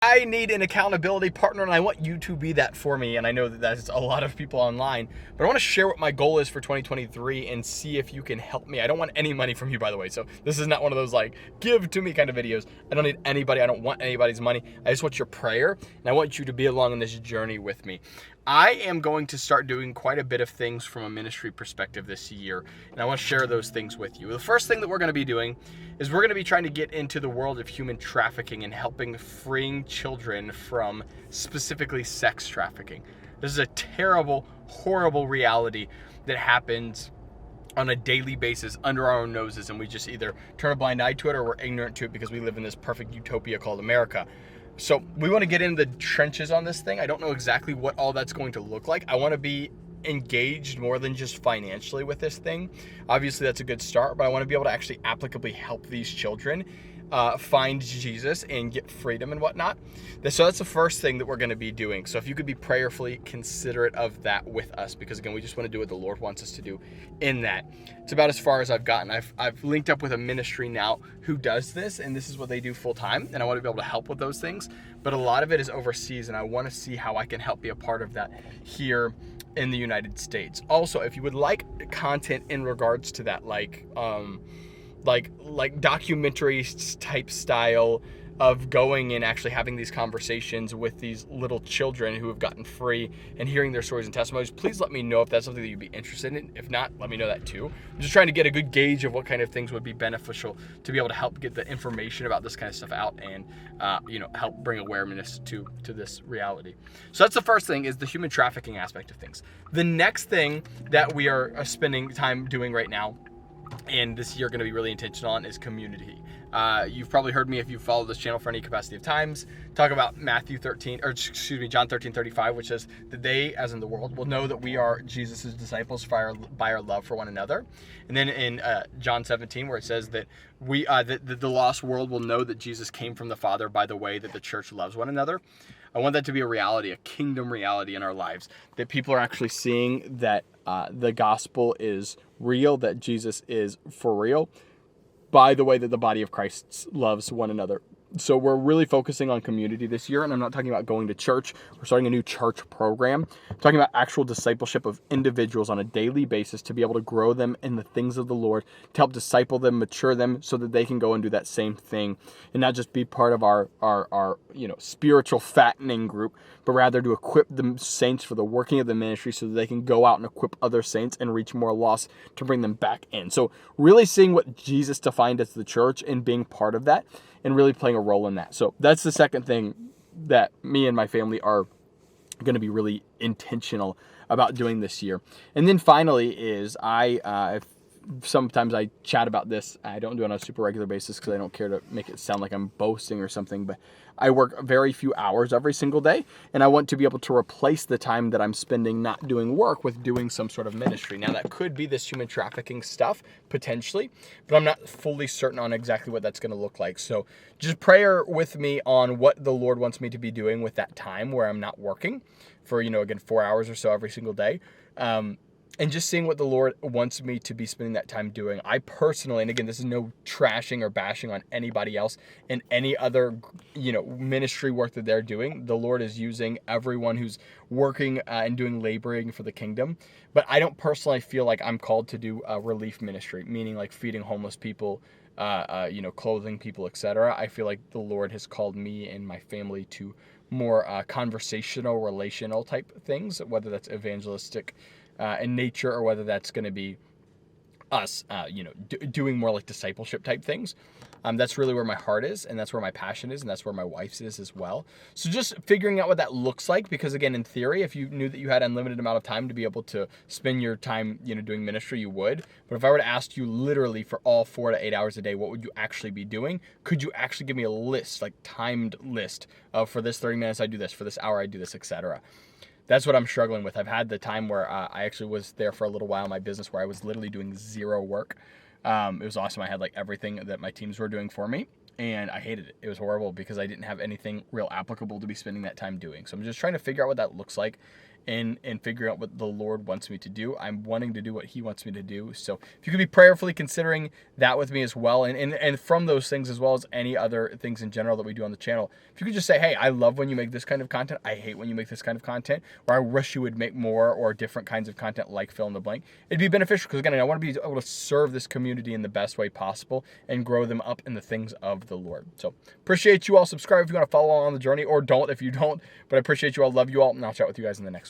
I need an accountability partner, and I want you to be that for me. And I know that that's a lot of people online, but I want to share what my goal is for 2023 and see if you can help me. I don't want any money from you, by the way. So this is not one of those like give to me kind of videos. I don't need anybody. I don't want anybody's money. I just want your prayer, and I want you to be along in this journey with me. I am going to start doing quite a bit of things from a ministry perspective this year, and I want to share those things with you. The first thing that we're going to be doing is we're going to be trying to get into the world of human trafficking and helping freeing children from specifically sex trafficking. This is a terrible, horrible reality that happens on a daily basis under our own noses, and we just either turn a blind eye to it or we're ignorant to it because we live in this perfect utopia called America. So we want to get into the trenches on this thing. I don't know exactly what all that's going to look like. I want to be engaged more than just financially with this thing. Obviously, that's a good start, but I want to be able to actually applicably help these children find Jesus and get freedom and whatnot. So that's the first thing that we're going to be doing. So if you could be prayerfully considerate of that with us, because again, we just want to do what the Lord wants us to do in that. It's about as far as I've gotten. I've linked up with a ministry now who does this, and this is what they do full time, and I want to be able to help with those things. But a lot of it is overseas, and I want to see how I can help be a part of that here in the United States. Also, if you would like content in regards to that, like documentary type style of going and actually having these conversations with these little children who have gotten free and hearing their stories and testimonies, please let me know if that's something that you'd be interested in. If not, let me know that too. I'm just trying to get a good gauge of what kind of things would be beneficial to be able to help get the information about this kind of stuff out and help bring awareness to this reality. So that's the first thing, is the human trafficking aspect of things. The next thing that we are spending time doing right now, and this year going to be really intentional on, is community. You've probably heard me, if you've followed this channel for any capacity of times, talk about John 13:35, which says that they, as in the world, will know that we are Jesus' disciples by our love for one another. And then in John 17, where it says that that the lost world will know that Jesus came from the Father by the way that the church loves one another. I want that to be a reality, a kingdom reality in our lives, that people are actually seeing that the gospel is real, that Jesus is for real, by the way that the body of Christ loves one another. So we're really focusing on community this year, and I'm not talking about going to church. We're starting a new church program. I'm talking about actual discipleship of individuals on a daily basis to be able to grow them in the things of the Lord, to help disciple them, mature them, so that they can go and do that same thing and not just be part of our spiritual fattening group, but rather to equip the saints for the working of the ministry so that they can go out and equip other saints and reach more lost to bring them back in. So really seeing what Jesus defined as the church and being part of that, and really playing a role in that. So that's the second thing that me and my family are going to be really intentional about doing this year. And then finally is sometimes I chat about this. I don't do it on a super regular basis because I don't care to make it sound like I'm boasting or something, but I work very few hours every single day, and I want to be able to replace the time that I'm spending not doing work with doing some sort of ministry. Now, that could be this human trafficking stuff, potentially, but I'm not fully certain on exactly what that's going to look like. So just prayer with me on what the Lord wants me to be doing with that time where I'm not working for, again, 4 hours or so every single day. And just seeing what the Lord wants me to be spending that time doing. I personally, and again, this is no trashing or bashing on anybody else and any other, ministry work that they're doing. The Lord is using everyone who's working and doing laboring for the kingdom. But I don't personally feel like I'm called to do a relief ministry, meaning like feeding homeless people, clothing people, etc. I feel like the Lord has called me and my family to more conversational, relational type things, whether that's evangelistic in nature, or whether that's going to be us, doing more like discipleship type things. That's really where my heart is, and that's where my passion is, and that's where my wife's is as well. So just figuring out what that looks like, because again, in theory, if you knew that you had unlimited amount of time to be able to spend your time, doing ministry, you would. But if I were to ask you literally for all 4 to 8 hours a day, what would you actually be doing? Could you actually give me a list, like timed list of, for this 30 minutes I do this, for this hour I do this, etc. That's what I'm struggling with. I've had the time where I actually was there for a little while in my business where I was literally doing zero work. It was awesome. I had like everything that my teams were doing for me, and I hated it. It was horrible because I didn't have anything real applicable to be spending that time doing. So I'm just trying to figure out what that looks like in figuring out what the Lord wants me to do. I'm wanting to do what He wants me to do. So if you could be prayerfully considering that with me as well, and from those things as well as any other things in general that we do on the channel, if you could just say, hey, I love when you make this kind of content. I hate when you make this kind of content, or I wish you would make more or different kinds of content like fill in the blank. It'd be beneficial because, again, I want to be able to serve this community in the best way possible and grow them up in the things of the Lord. So appreciate you all. Subscribe if you want to follow along on the journey, or don't if you don't. But I appreciate you all. Love you all. And I'll chat with you guys in the next one.